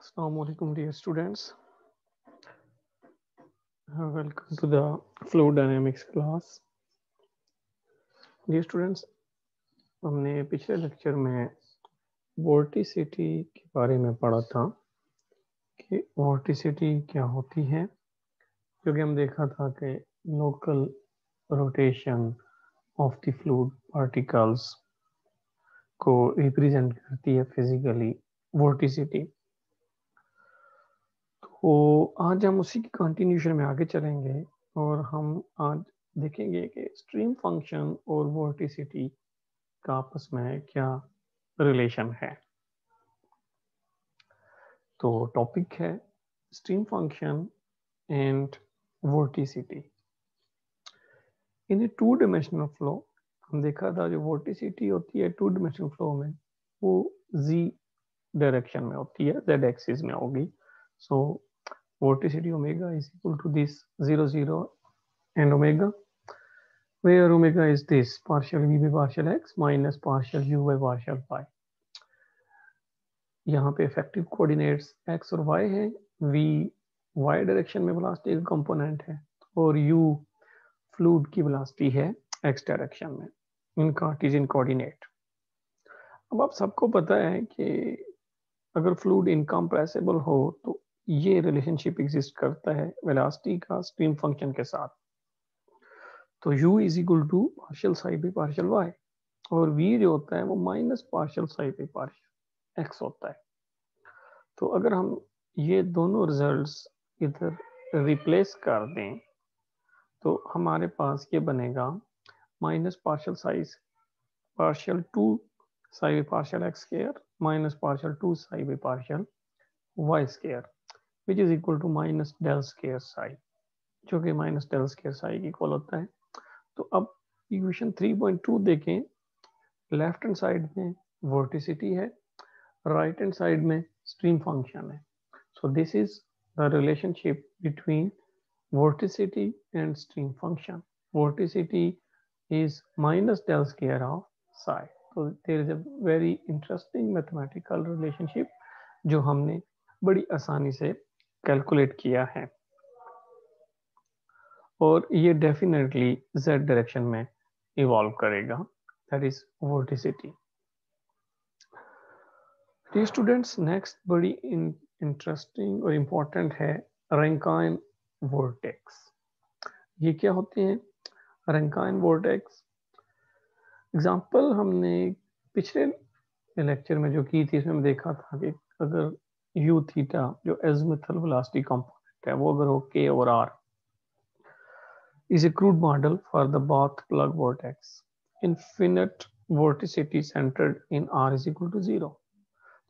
Assalamu alaikum dear students. Welcome to the Fluid Dynamics class. Dear students, हमने पिछले lecture में vorticity के बारे में पढ़ा था कि वोर्टिसिटी क्या होती है, क्योंकि हम देखा था कि local rotation of the fluid particles को रिप्रेजेंट करती है फिजिकली वोर्टिसिटी। तो आज हम उसी की कंटिन्यूशन में आगे चलेंगे और हम आज देखेंगे कि स्ट्रीम फंक्शन और वोर्टिसिटी का आपस में क्या रिलेशन है। तो टॉपिक है stream function and vorticity in A two dimensional flow. हम देखा था जो वोर्टिसिटी होती है टू डायमेंशनल फ्लो में वो z डायरेक्शन में होती है, z एक्सिस में होगी। सो vorticity omega is equal to this 0 0 and omega, where omega is this partial v by partial x minus partial u by partial y। यहाँ पे इफेक्टिव कोऑर्डिनेट्स x और y है, v y direction में velocity का component है और u fluid की velocity है x डायरेक्शन में इन कार्टेशियन कोऑर्डिनेट। अब आप सबको पता है कि अगर फ्लूइड इनकम्प्रेसिबल हो तो ये रिलेशनशिप एग्जिस्ट करता है वेलोसिटी का स्ट्रीम फंक्शन के साथ। तो u is equal to partial psi by partial y और v जो होता है वो minus partial psi by partial x होता है। तो अगर हम ये दोनों रिजल्ट्स इधर रिप्लेस कर दें तो हमारे पास ये बनेगा minus partial psi partial 2 psi by partial x square minus partial 2 psi by partial y square which is equal to minus del square psi, जो कि माइनस डेल स्क्वायर साई की इक्वल होता है। तो अब इक्वेशन 3.2 देखें, लेफ्ट हैंड साइड में vorticity है, राइट हैंड साइड में स्ट्रीम फंक्शन है। So this is the relationship between vorticity and stream function. Vorticity is minus del square of psi. So there is a very interesting mathematical relationship जो हमने बड़ी आसानी से calculate किया है और ये डेफिनेटली z डायरेक्शन में इवॉल्व करेगा, that is vorticity. D students, next बड़ी इंटरेस्टिंग और इम्पोर्टेंट है रैंकाइन वोर्टेक्स। ये क्या होते हैं रैंकाइन वोर्टेक्स? एग्जाम्पल हमने पिछले लेक्चर में जो की थी इसमें देखा था कि अगर u थीटा जो एज़िमुथल वेलोसिटी कंपोनेंट है वो अगर हो k over r is a crude model for the bath plug vortex, infinite vorticity centered in r is equal to 0।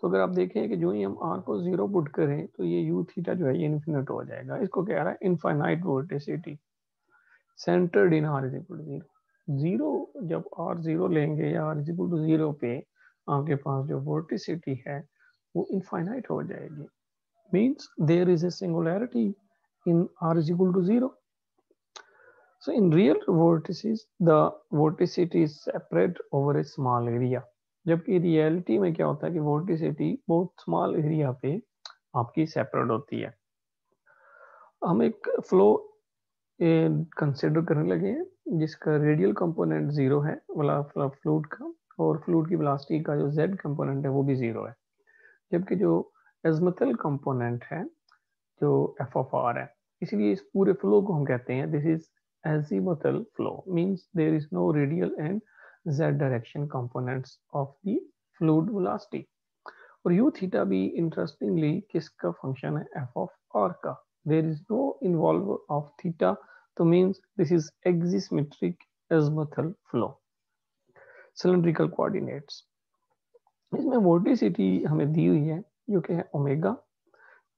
तो अगर आप देखें कि जो ही हम r को 0 पुट करें तो ये u थीटा जो है ये इन्फिनिट हो जाएगा। इसको कह रहा है infinite vorticity centred in r is equal to 0। Zero जब r 0 लेंगे या r इज इक्वल टू 0 पे आपके पास जो वोर्टिसिटी है वो इनफाइनाइट हो जाएगी। Means there is a singularity in r is equal to 0। So in real vortices, the vorticity is separate over a small area। जबकि रियलिटी में क्या होता है कि vorticity बहुत स्मॉल एरिया पे आपकी सेपरेट होती है। हम एक फ्लो कंसिडर करने लगे हैं जिसका रेडियल कंपोनेंट 0 है फ्लूइड का और फ्लूइड की वेलोसिटी का जो z कंपोनेंट है वो भी 0 है, जबकि जो एज़िमुथल कंपोनेंट है जो f ऑफ r है। इसलिए इस पूरे फ्लो को हम कहते हैं this is azimuthal flow, means there is no radial and z direction components of the fluid velocity। और u theta भी इंटरेस्टिंगली किसका फंक्शन है f of r का। there is no involve of theta, तो means this is axisymmetric azimuthal flow। cylindrical coordinates, इसमें vorticity हमें दी हुई है जो कि है omega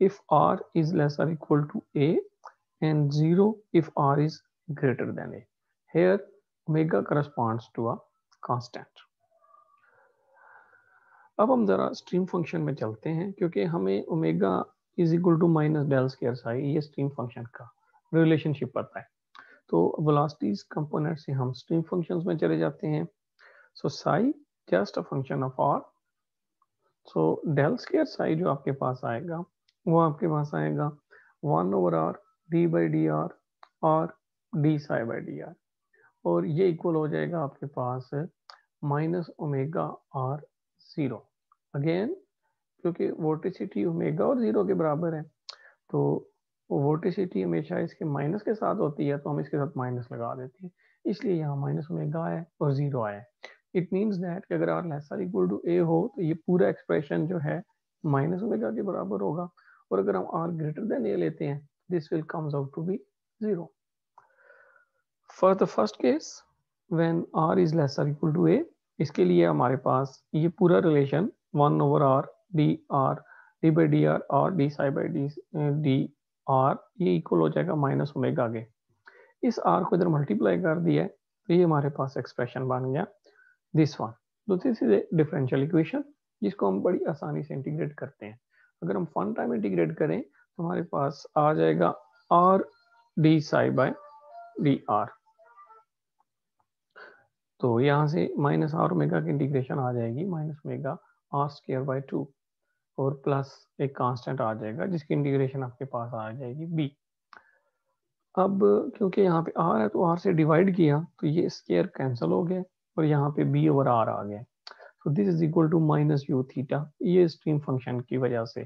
if r is less or equal to a and 0 if r is greater than a। Here omega corresponds to a constant। अब हम जरा स्ट्रीम फंक्शन में चलते हैं क्योंकि हमें omega is equal to minus del square psi ये stream function का रिलेशनशिप पता है। तो वेलोसिटीज कंपोनेंट से हम स्ट्रीम फंक्शंस में चले जाते हैं। So psi just a function of r so del square psi जो आपके पास आएगा वो आपके पास आएगा 1/r d/dr और d psi by d r, और ये इक्वल हो जाएगा आपके पास minus omega r zero. Again क्योंकि वोर्टिसिटी ओमेगा और जीरो के बराबर है, तो वोर्टिसिटी हमेशा इसके माइनस के साथ होती है, तो हम इसके साथ माइनस लगा देते हैं, इसलिए यहाँ माइनस ओमेगा है और जीरो आया है। इट मीन्स दैट कि अगर r less r equal to a हो तो ये पूरा एक्सप्रेशन जो है माइनस ओमेगा के बराबर होगा, और अगर हम आर ग्रेटर देन ए लेते हैं this will comes out to be zero. For the first case when r is less r equal to a, इसके लिए हमारे पास ये पूरा रिलेशन 1/r d/dr और d psi by d r ये इक्वल हो जाएगा माइनस ओमेगा के। इस आर को इधर मल्टीप्लाई कर दिया है तो ये हमारे पास एक्सप्रेशन बन गया दिस वन। तो this is a differential equation जिसको हम बड़ी आसानी से इंटीग्रेट करते हैं। अगर हम 1 टाइम इंटीग्रेट करें तो हमारे पास आ जाएगा r d psi by d r, तो यहाँ से माइनस आर ओमेगा की इंटीग्रेशन आ जाएगी minus omega r square by 2 और प्लस एक कांस्टेंट आ जाएगा जिसकी इंटीग्रेशन आपके पास आ जाएगी बी। अब क्योंकि यहाँ पे आर है तो आर से डिवाइड किया तो ये स्क्वायर कैंसिल हो गया और यहाँ पे बी ओवर आर आ गया, तो this is equal to minus u theta, ये स्ट्रीम फंक्शन की वजह से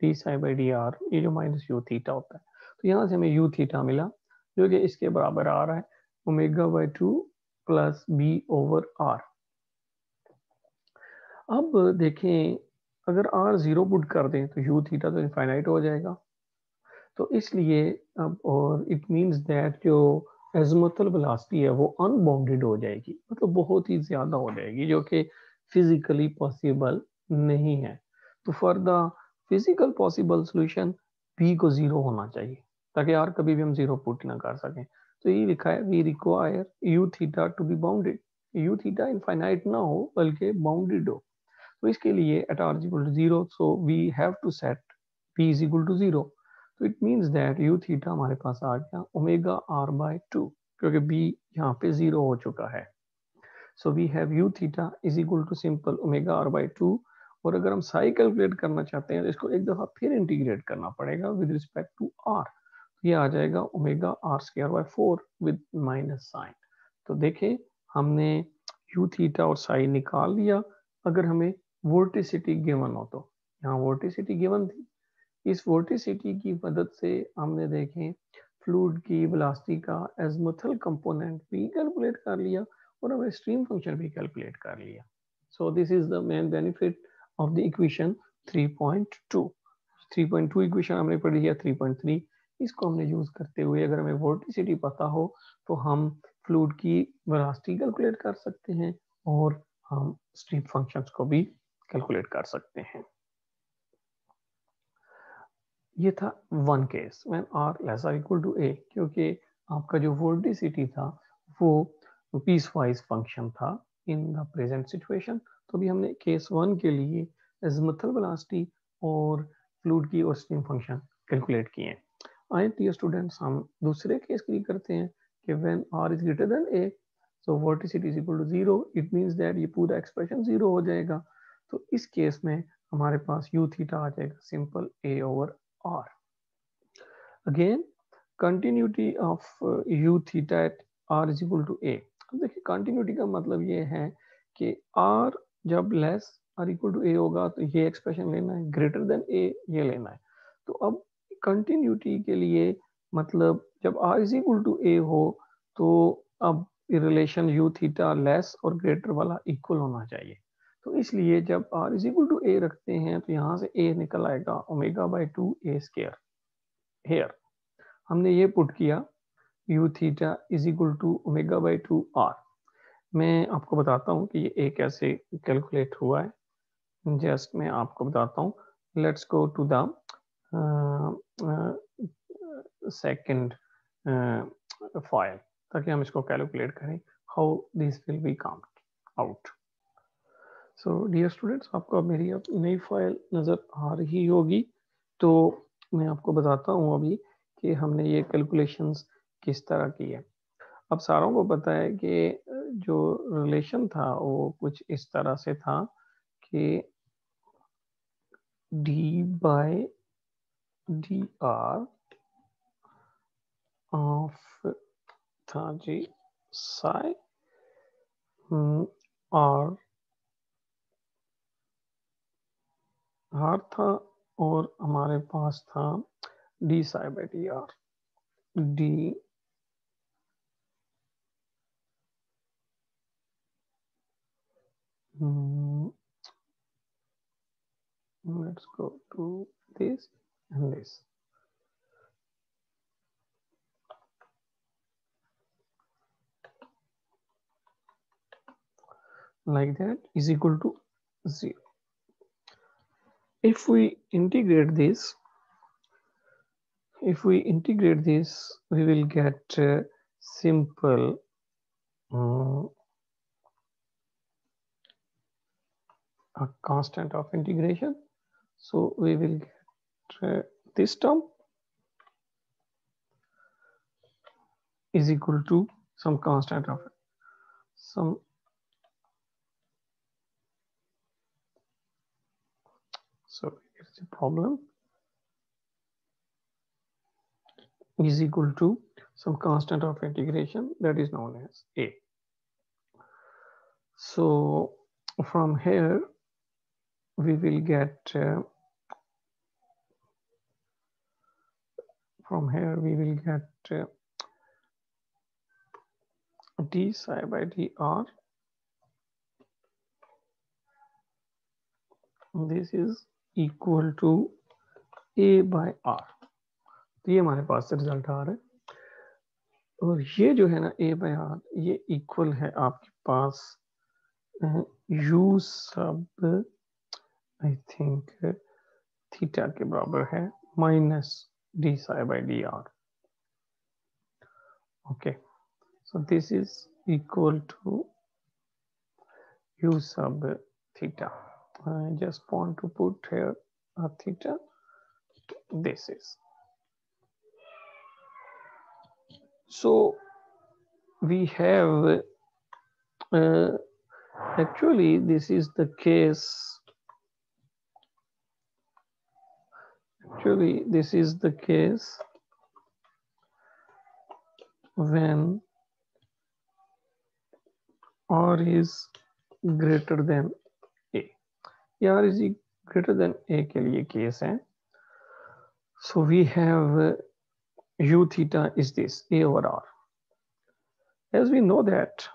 d psi by d r ये जो माइनस यू थीटा होता है, तो यहाँ से हमें यू थीटा मिला जो कि इसके बराबर आ रहा है omega by 2 plus b over r. अब देखें अगर आर जीरो पुट कर दें तो यू थीटा तो इनफाइनाइट हो जाएगा, तो इसलिए अब और इट मींस दैट जो एज़िमुथल वेलोसिटी है वो अनबाउंडेड हो जाएगी, मतलब बहुत ही ज़्यादा हो जाएगी जो कि फिजिकली पॉसिबल नहीं है। तो for the physical possible solution b को ज़ीरो होना चाहिए ताकि आर कभी भी हम ज़ीरो पुट ना कर सकें। तो ये लिखा है we require u theta to be bounded, u theta infinite ना हो बल्कि बाउंडेड हो। तो इसके लिए at r is equal to zero so we have to set p is equal to zero, तो it means that u theta हमारे पास आ गया ओमेगा आर बाय 2 क्योंकि बी यहाँ पे जीरो हो चुका है। So we have u theta is equal to simple omega r by 2, और अगर हम साई कैलकुलेट करना चाहते हैं तो इसको एक दफा फिर इंटीग्रेट करना पड़ेगा विद रिस्पेक्ट टू आर, ये आ जाएगा omega r square by 4 with minus sign. तो देखें हमने यू थीटा और साई निकाल लिया। अगर हमें वोर्टिसिटी गिवन हो तो यहाँ वोर्टिसिटी गिवन थी, इस वोर्टिसिटी की मदद से हमने देखें फ्लूइड की वेलोसिटी का एज़िमुथल कंपोनेंट भी कैलकुलेट कर लिया और हमें स्ट्रीम फंक्शन भी कैलकुलेट कर लिया। सो this is the main benefit of the equation 3.2। 3.2 equation हमने पढ़ी है 3.3, इसको हमने यूज करते हुए अगर हमें वोर्टिसिटी पता हो तो हम फ्लूइड की वेलोसिटी कैलकुलेट कर सकते हैं और हम स्ट्रीम फंक्शंस को भी कैलकुलेट कर सकते हैं। ये था one case when r less r equal to a, क्योंकि आपका जो वोर्टिसिटी था वो पीस वाइज फंक्शन था इन द प्रेजेंट सिचुएशन। तो अभी हमने केस वन के लिए एज़िमुथल वेलोसिटी और फ्लूइड की और स्ट्रीम फंक्शन कैलकुलेट किए। आए डियर स्टूडेंट्स हम दूसरे केस की करते हैं कि when r is greater than a so vorticity is equal to zero, it means that ये पूरा एक्सप्रेशन जीरो हो जाएगा। तो इस केस में हमारे पास यू थीटा आ जाएगा simple A over r. Again, continuity of u theta at r is equal to a. अब देखिए कंटिन्यूटी का मतलब ये है कि r जब less r equal to a होगा तो ये एक्सप्रेशन लेना है, ग्रेटर देन a ये लेना है। तो अब कंटिन्यूटी के लिए मतलब जब r is equal to a हो तो अब रिलेशन u थीटा लेस और ग्रेटर वाला इक्वल होना चाहिए। तो इसलिए जब r is equal to a रखते हैं तो यहाँ से a निकल आएगा omega by 2 a square. Here हमने ये पुट किया u theta is equal to omega by 2 r. मैं आपको बताता हूँ कि ये ए कैसे कैलकुलेट हुआ है, जस्ट मैं आपको बताता हूँ। Let's go to the second file ताकि हम इसको कैलकुलेट करें how this will be come out. So dear students आपको अब मेरी अब नई फाइल नज़र आ रही होगी, तो मैं आपको बताता हूँ अभी कि हमने ये कैलकुलेशंस किस तरह की है। अब सारों को पता है कि जो रिलेशन था वो कुछ इस तरह से था कि d by dr of था जी psi r r था और हमारे पास था d psi by dr d let's go to this and this. Like that is equal to 0. If we integrate this, we will get simple a constant of integration. So we will get this term is equal to some constant of some so here's the problem is equal to some constant of integration that is known as a. So from here we will get d psi by dr. This is equal to a by r. तो ये हमारे पास result आ रहा है और ये जो है ना a by r ये इक्वल है आपके पास u सब आई थिंक थीटा के बराबर है minus d psi by dr. Okay, so this is equal to u sub theta. I just want to put here a theta. This is so we have actually this is the case. Actually, this is the case when r is greater than a. r is greater than a के लिए case है. So we have u theta is this a over r. As we know that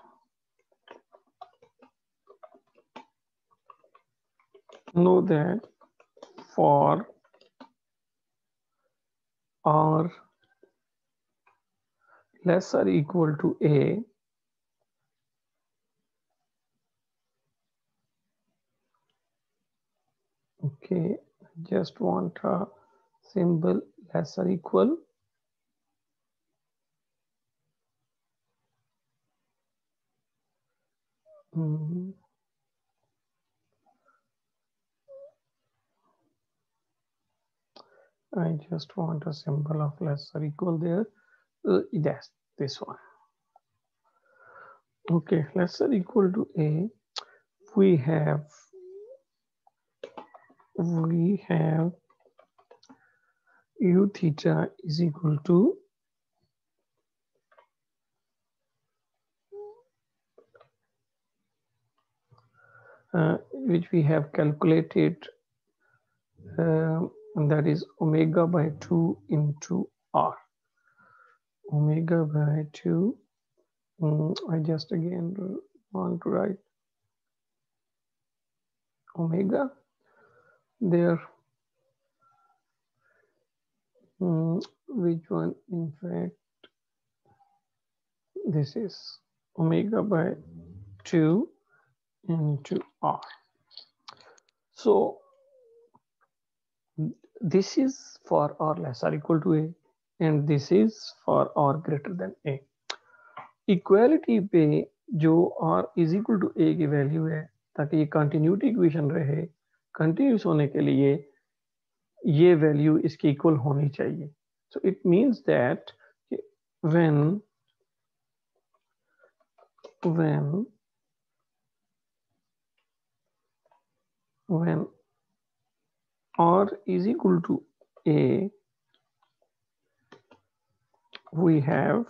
for r less or equal to a, okay, just want a symbol less or equal. I just want a symbol of less or equal there. That's this one. Okay, less or equal to a. We have u theta is equal to which we have calculated that is omega by 2 into r. Omega by 2. I just again want to write omega there. Which one? In fact, this is omega by 2 into r. So this is for r less or equal to a and this is for r greater than a. Equality पे जो r is equal to a की value है ताकि ये continuity equation रहे, continuous होने के लिए ये वैल्यू इसकी इक्वल होनी चाहिए. So it means that when r is equal to a, we have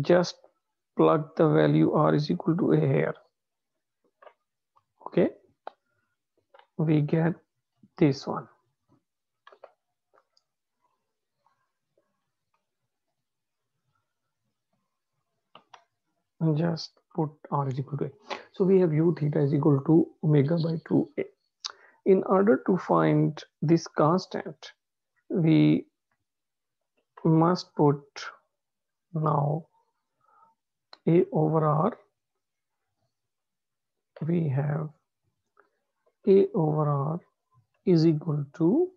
just plug the value r is equal to a here. Okay, we get this one. And just put r is equal to a. So we have u theta is equal to omega by 2a. In order to find this constant, we must put now a over r. We have a over r is equal to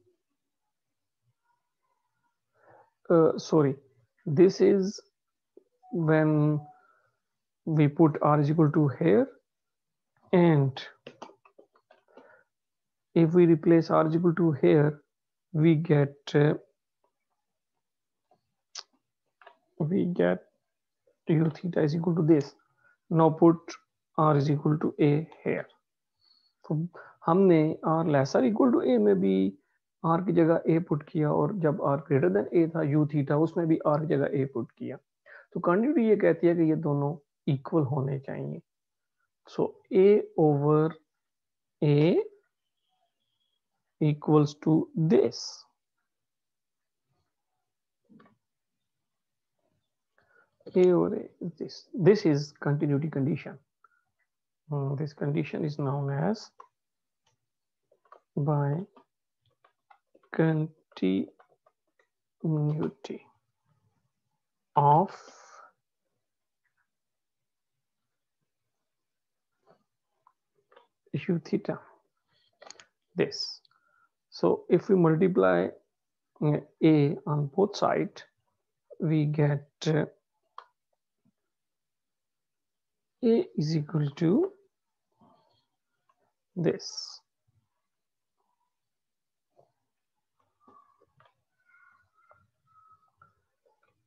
sorry, this is when we put r is equal to here, and if we replace r is equal to here, we get u theta is equal to this. Now put r is equal to a here. तो हमने r lesser equal to a में भी r की जगह a put किया, और जब r greater than a था u थीटा, उसमें भी r की जगह a पुट किया. तो कंटिन्यूटी ये कहती है कि ये दोनों इक्वल होने चाहिए. सो a over a equals to this. A over a is this. This is continuity condition. This condition is known as by continuity of u theta. This. So if we multiply a on both sides, we get a is equal to this.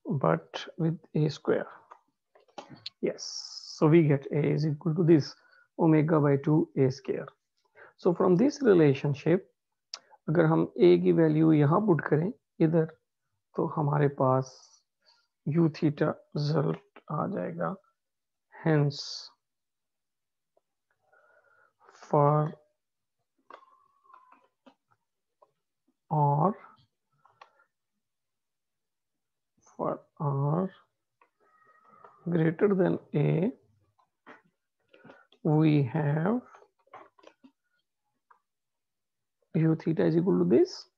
But with a square. Yes. So we get a is equal to this omega by 2 a square. So from this relationship, अगर हम a की value यहाँ put करें इधर, तो हमारे पास u theta result आ जाएगा. Hence for r greater than a, we have u theta is equal to this.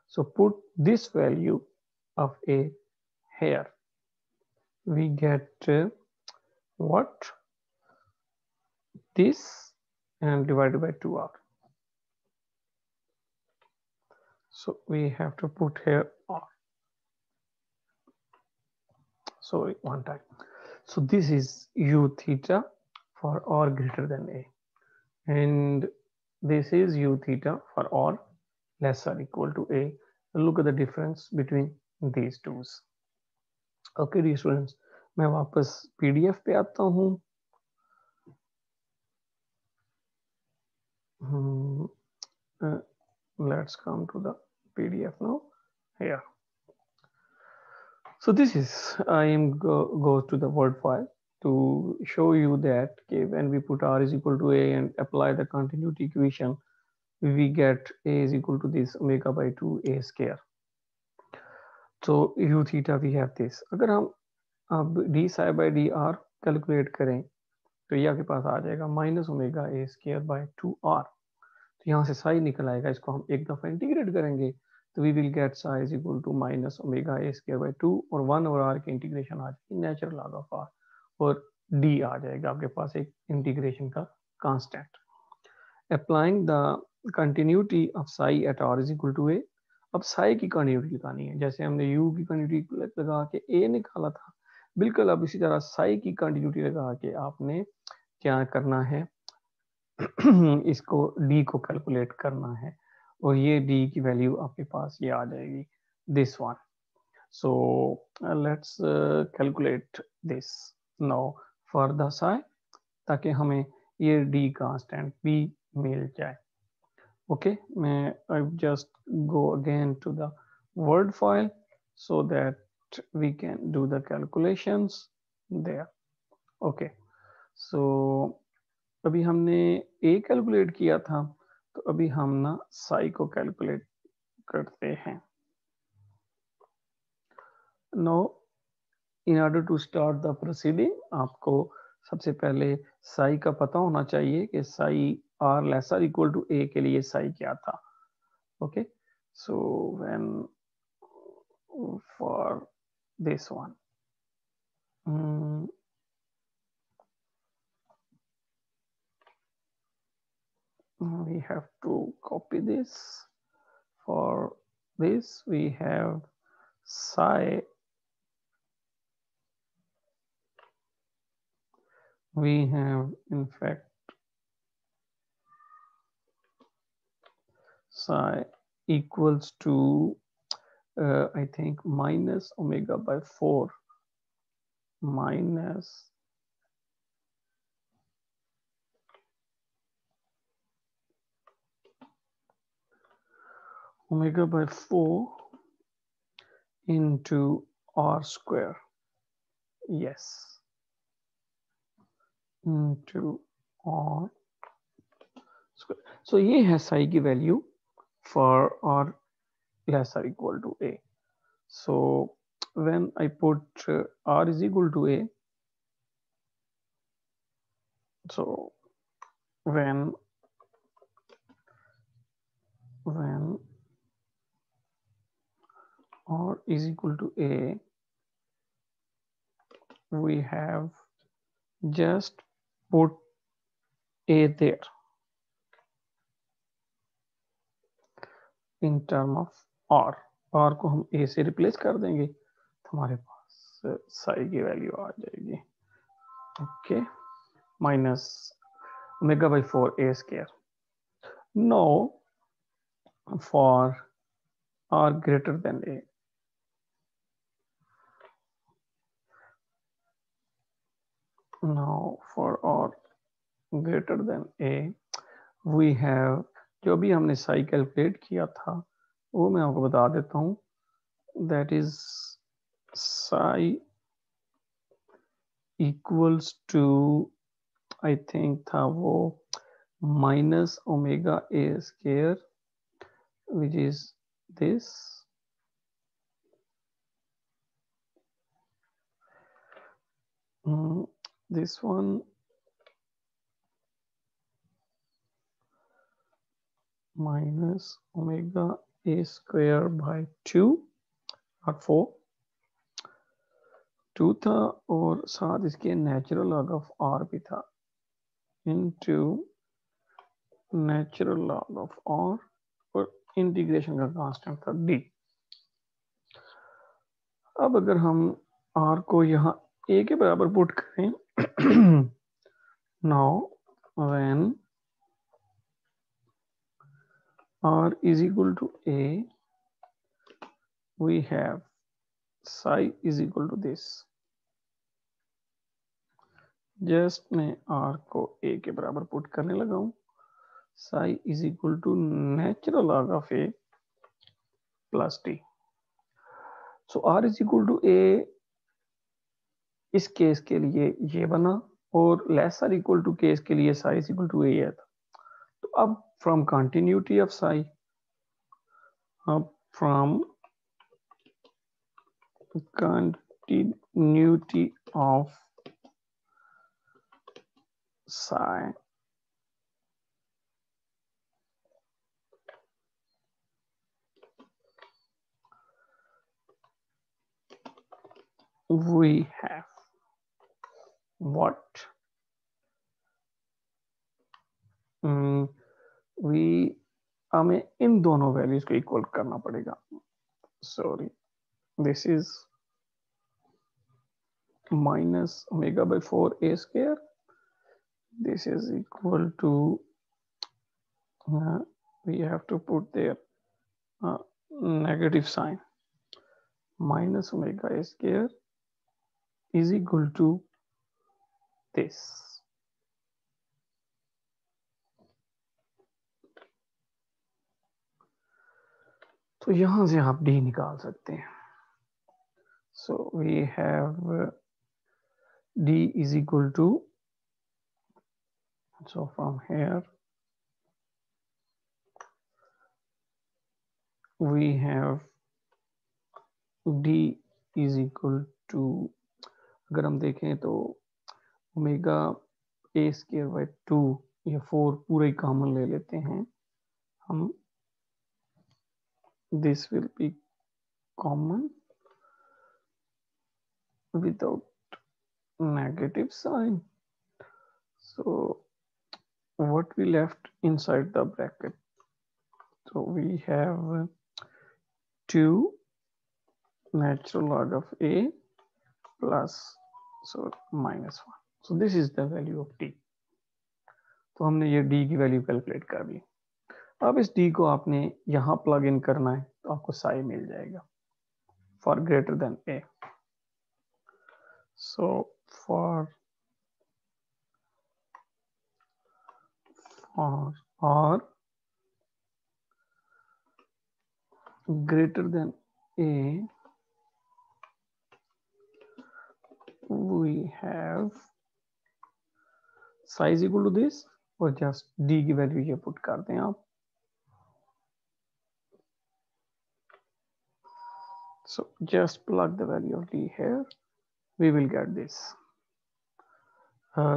So put this value of a here. We get what? This, and divided by 2r. So we have to put here r. Sorry, one time. So this is u theta for r greater than a, and this is u theta for r less or equal to a. Look at the difference between these two. Okay dear students, मैं वापस PDF पे आता हूँ. Let's come to the PDF now. Here. So this is, I am go to the Word file to show you that when we put r is equal to a and apply the continuity equation, we get a is equal to this omega by 2 a square. So u theta we have this. अगर हम अब d psi by dr calculate करें तो ये आपके पास आ जाएगा minus omega a square bye 2r. तो यहाँ से साई निकल आएगा, इसको हम एक दफा इंटीग्रेट करेंगे तो we will get psi is equal to minus omega a square by 2, और 1 और r की इंटीग्रेशन आ जाएगी नेचुरल लॉग ऑफ r, और d आ जाएगा आपके पास एक इंटीग्रेशन का constant. Applying the continuity of psi at r is equal to a. अब साई की कंटिन्यूटी लगानी है, जैसे हमने u की कंटिन्यूटी लगा के a निकाला था, बिल्कुल अब इसी तरह साई की कंटिन्यूटी लगा के आपने क्या करना है, इसको d को कैलकुलेट करना है, और ये d की वैल्यू आपके पास ये आ जाएगी this one. So let's calculate this now for the Sai, ताकि हमें ये डी कांस्टेंट भी मिल जाए। ओके, मैं I just go again to the word file so that we can do the calculations there. Okay, so अभी हमने a कैलकुलेट किया था, तो अभी हम ना psi को कैलकुलेट करते हैं। Now in order to start the proceeding, आपको सबसे पहले psi का पता होना चाहिए कि psi r lesser equal to a के लिए psi क्या था। Okay, so when for this one, we have to copy this. For this we have psi, we have in fact psi equals to I think minus omega by 4 minus omega by 4 into r square. Yes, into r square. So ये है psi की value for r lesser equal to a. So when I put r is equal to a, so when r is equal to a, we have just put a there in term of r को हम a से replace कर देंगे तो हमारे पास psi की value आ जाएगी। Okay, minus omega by 4 a square. No for r greater than a, now for r greater than a we have, जो भी हमने psi कैलकुलेट किया था वो मैं आपको बता देता हूँ, that is psi equals to I think था वो minus omega a square, which is this, this one minus omega a square by 2 not 4, 2 था और साथ इसके नेचुरल लॉग ऑफ r भी था into natural log of r और integration का कांस्टेंट था d। अब अगर हम r को यहाँ a के बराबर पुट करें now when r is equal to a, we have psi is equal to this, just मैं r को a के बराबर पुट करने लगा हूं, psi is equal to natural log of a plus t। so r is equal to a इस case के लिए ये बना और लेसर इक्वल टू केस के लिए psi is equal to a है। तो अब फ्रॉम कंटिन्यूटी ऑफ psi, अब from continuity of psi, we have what we हमें इन दोनों वैल्यूज को इक्वल करना पड़ेगा। Sorry, this is minus omega by 4 a square, this is equal to we have to put there negative sign, minus omega a square is equal to this, तो यहां से आप D निकाल सकते हैं. So we have d is equal to, so from here we have d is equal to, अगर हम देखें तो ओमेगा ए स्क्वायर बाई 2 या 4 पूरा ही कॉमन ले लेते हैं हम. This will B common without negative sign. So what we left inside the bracket? So we have 2 natural log of a plus, so minus 1. So this is the value of d. तो हमने ये d की value calculate कर ली. अब इस d को आपने यहाँ प्लग इन करना है तो आपको साई मिल जाएगा for greater than a. So for r greater than a, we have size equal to this, और जस्ट d की वैल्यू ये पुट कर दें आप. So just plug the value of d here, we will get this.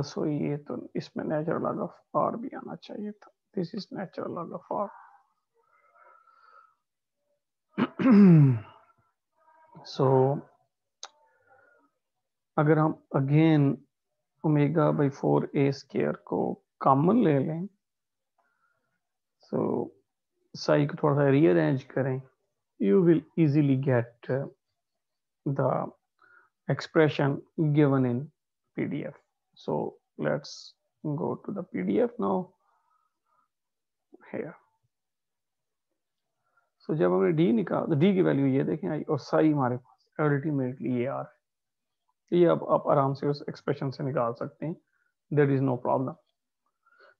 So ये तो इसमें natural log of r भी आना चाहिए था. This is natural log of r. So अगर हम again omega by 4a square को कॉमन ले लें, so साई को थोड़ा सा रीअरेंज करें, you will easily get the expression given in PDF. So let's go to the PDF now here. So जब हमने d निकाला तो d की वैल्यू ये देखें आई और साई हमारे पास अल्टीमेटली ये आ रहा है. ये अब आप आराम से उस एक्सप्रेशन से निकाल सकते हैं, देयर इज नो प्रॉब्लम.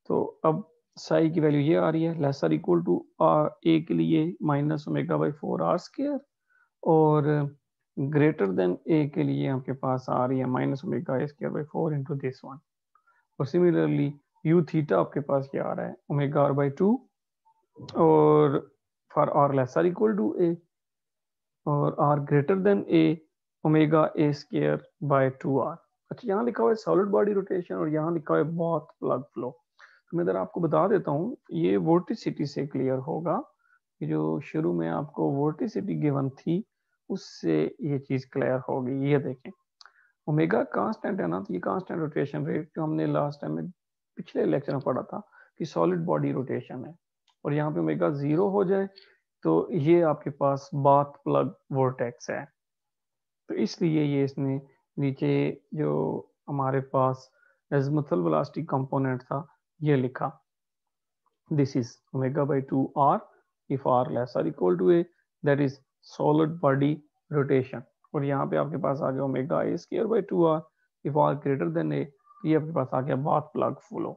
तो अब साई की वैल्यू ये आ रही है लेसर इक्वल टू a के लिए minus omega by 4r square, और ग्रेटर देन a के लिए आपके पास आ रही है minus omega a square by 4 into this one. और सिमिलरली u थीटा आपके पास क्या आ रहा है ओमेगा r बाई 2, और for r lesser equal to a, और r greater than a omega a square by 2r. अच्छा, यहाँ लिखा हुआ है सॉलिड बॉडी रोटेशन और यहाँ लिखा हुआ है बहुत प्लग फ्लो. तो मैं इधर आपको बता देता हूँ, ये वोर्टिसिटी से क्लियर होगा कि जो शुरू में आपको वोर्टिसिटी गिवन थी उससे ये चीज क्लियर होगी. ये देखें ओमेगा कांस्टेंट है ना, तो ये कांस्टेंट रोटेशन रेट जो हमने लास्ट टाइम में पिछले लेक्चर में पढ़ा था कि सॉलिड बॉडी रोटेशन है, और यहाँ पे ओमेगा 0 हो जाए तो ये आपके पास बाथ प्लग वोर्टेक्स है. तो इसलिए ये इसने नीचे जो हमारे पास एजमथल वेलोसिटी कंपोनेंट था ये लिखा, this is omega by 2r if r lesser equal to a, that is solid body rotation. और यहाँ पे आपके पास आ गया omega a square by 2r if r greater than a, ये आपके पास आ गया बाथ प्लग फ्लो.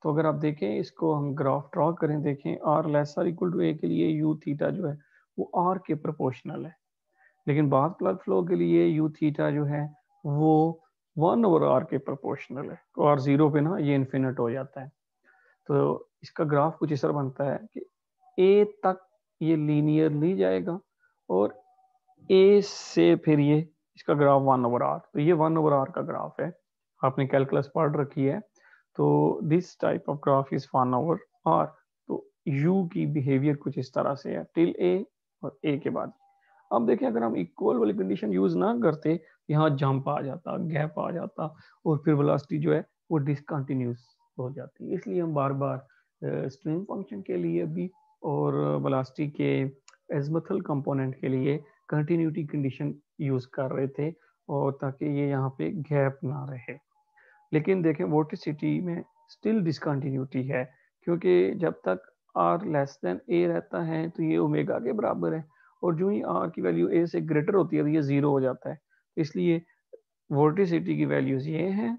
तो अगर आप देखें इसको हम ग्राफ ड्रॉ करें, देखें r lesser equal to a के लिए u थीटा जो है वो r के प्रोपोर्शनल है, लेकिन बाथ प्लग फ्लो के लिए यू थीटा जो है वो 1 ओवर आर के प्रोपोर्शनल है. तो आर 0 पे ना ये इन्फिनिट हो जाता है. तो इसका ग्राफ कुछ इस तरह बनता है कि ए तक ये लीनियरली जाएगा और ए से फिर ये इसका ग्राफ 1 ओवर आर. तो ये 1 ओवर आर का ग्राफ है, आपने कैलकुलस पढ़ रखी है. तो this type of graph is 1 over r. तो यू की बिहेवियर कुछ इस तरह से है टिल ए और ए के बाद. अब देखिए अगर हम इक्वल वाली कंडीशन यूज ना करते, यहाँ जंप आ जाता, गैप आ जाता, और फिर वेलोसिटी जो है वो डिसकंटिन्यूस हो जाती. इसलिए हम बार बार स्ट्रीम फंक्शन के लिए भी और वेलोसिटी के एजमथल कंपोनेंट के लिए कंटिन्यूटी कंडीशन यूज कर रहे थे, और ताकि ये यहाँ पे गैप ना रहे. लेकिन देखें वोर्टिसिटी में स्टिल डिसकंटिन्यूटी है, क्योंकि जब तक r लेस देन a रहता है तो ये ओमेगा के बराबर है, और जो ही r की वैल्यू a से ग्रेटर होती है तो ये 0 हो जाता है. इसलिए वोर्टिसिटी की वैल्यूज ये हैं,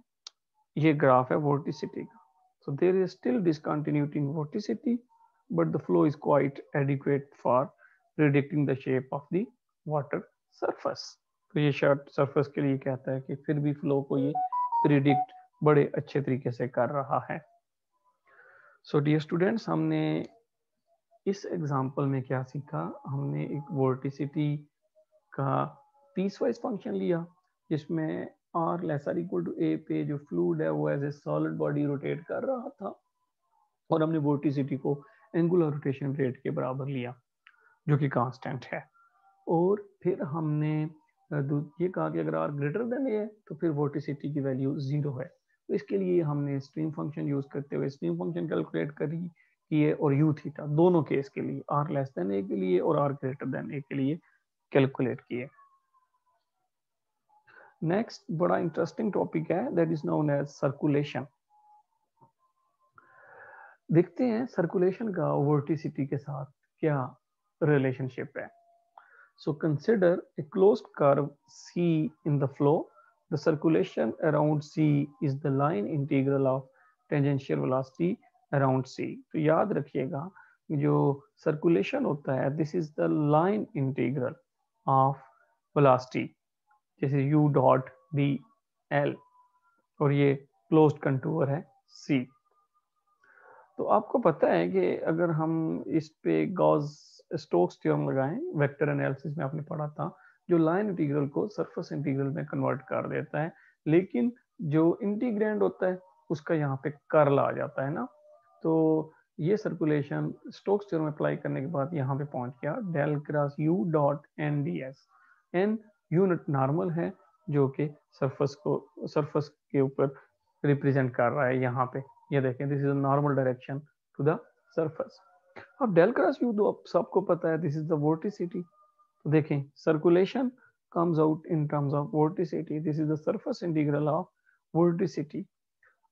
ये ग्राफ है वोर्टिसिटी का. So there is still discontinuity in vorticity, but the flow is quite adequate for predicting the shape of the water surface. तो ये शॉर्ट सरफेस के लिए कहता है कि फिर भी फ्लो को ये प्रिडिक्ट बड़े अच्छे तरीके से कर रहा है। सो डियर स्टूडेंट्स, हमने इस एग्जांपल में क्या सीखा? हमने एक वोर्टिसिटी का पीस वाइज फंक्शन लिया जिसमें r less r equal to a पे जो फ्लूइड है वो as a solid body rotate कर रहा था, और हमने वोर्टिसिटी को एंगुलर रोटेशन रेट के बराबर लिया जो कि कांस्टेंट है। और फिर हमने ये कहा कि अगर आर ग्रेटर देन ए है तो फिर वोर्टिसिटी की वैल्यू 0 है। तो इसके लिए हमने स्ट्रीम फंक्शन यूज करते हुए स्ट्रीम फंक्शन कैलकुलेट किए और यू थीटा दोनों केस के लिए, आर लेस देन ए के लिए और आर ग्रेटर देन ए के लिए कैलकुलेट किए। नेक्स्ट बड़ा इंटरेस्टिंग टॉपिक है that is known as circulation. देखते हैं सर्कुलेशन का वोर्टिसिटी के साथ क्या रिलेशनशिप है। So consider a closed curve C in the flow. The circulation around C is the line integral of tangential velocity around C. तो याद रखिएगा जो सर्कुलेशन होता है this is the line integral of velocity, जैसे u dot D L, और ये closed contour है C। तो आपको पता है कि अगर हम इस पे गॉस स्टोक्स थ्योरम लगाएं, वेक्टर एनालिसिस में आपने पढ़ा था, जो लाइन इंटीग्रल को सरफेस इंटीग्रल में कन्वर्ट कर देता है, लेकिन जो इंटीग्रैंड होता है उसका यहाँ पे कर्ल आ जाता है ना। तो ये सर्कुलेशन स्टोक्स थ्योरम अप्लाई करने के बाद यहाँ पे पहुंच गया del cross u dot n d s. N unit normal है जो कि सरफेस के ऊपर रिप्रेजेंट कर रहा है यहाँ पे। ये देखें this is normal direction to the surface. अब डेल क्रॉस यू तो सबको पता है दिस इज द वोर्टिसिटी। तो देखें circulation comes out in terms of vorticity, this is the surface integral of vorticity।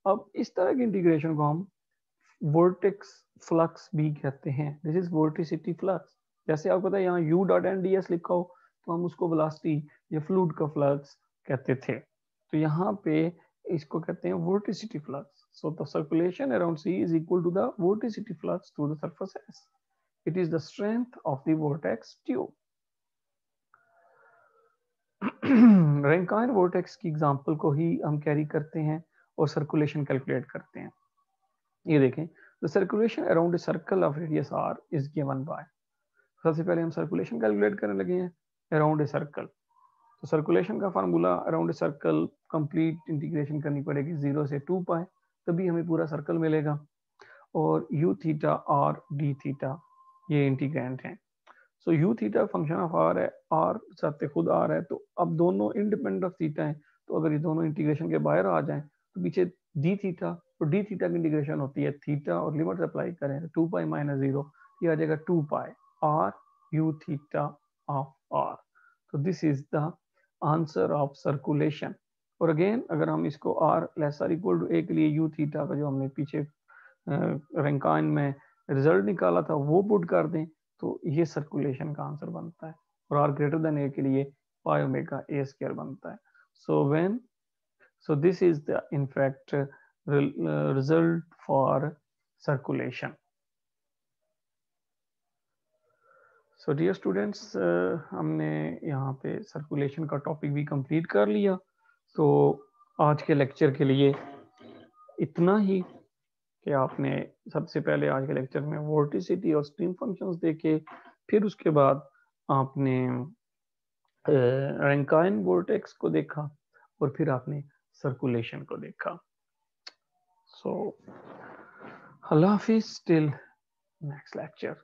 अब इस तरह की इंटीग्रेशन को हम वोर्टेक्स फ्लक्स भी कहते हैं, दिस इज वोर्टिसिटी फ्लक्स। जैसे आपको पता है यहाँ u dot n d s लिखा हो तो हम उसको वेलोसिटी या फ्लूइड का फ्लक्स कहते थे, तो यहाँ पे इसको कहते हैं vorticity flux। So the circulation around C is equal to the vorticity flux through the surface S. It is the strength of the vortex tube। Rankine vortex की एग्जांपल को ही हम कैरी करते हैं और सर्कुलेशन कैलकुलेट करते हैं। ये देखें the circulation around a circle of radius r is given by, सबसे पहले हम सर्कुलेशन कैलकुलेट करने लगे हैं अराउंड ए सर्कल। तो सर्कुलेशन का formula around a circle complete integration करनी पड़ेगी 0 से 2 पाई, तभी हमें पूरा सर्कल मिलेगा। और यू थीटा और डी थीटा ये इंटीग्रेंट हैं। So u theta function of r है, आर साथ खुद आर है, तो अब दोनों इंडिपेंडेंट ऑफ थीटा है, तो अगर ये दोनों इंटीग्रेशन के बाहर आ जाएं तो पीछे डी थीटा और डी थीटा की इंटीग्रेशन होती है थीटा और लिमिट अप्लाई करें तो 2 पाई माइनस 0, ये आ जाएगा 2 pi r u theta of r. तो this is the answer of circulation. और अगेन अगर हम इसको r less r equal to a के लिए यू थीटा का जो हमने पीछे रैंकाइन में रिजल्ट निकाला था वो पुट कर दें तो ये सर्कुलेशन का आंसर बनता है, और आर ग्रेटर देन ए के लिए पाई ओमेगा ए स्क्वायर बनता है। So this is the in fact result for circulation. So dear students, हमने यहाँ पे सर्कुलेशन का टॉपिक भी कंप्लीट कर लिया। तो आज के लेक्चर के लिए इतना ही कि आपने सबसे पहले आज के लेक्चर में वोर्टिसिटी और स्ट्रीम फंक्शंस देखे, फिर उसके बाद आपने रैंकाइन वोर्टेक्स को देखा और फिर आपने सर्कुलेशन को देखा। सो अल्लाह हाफिज टिल नेक्स्ट लेक्चर।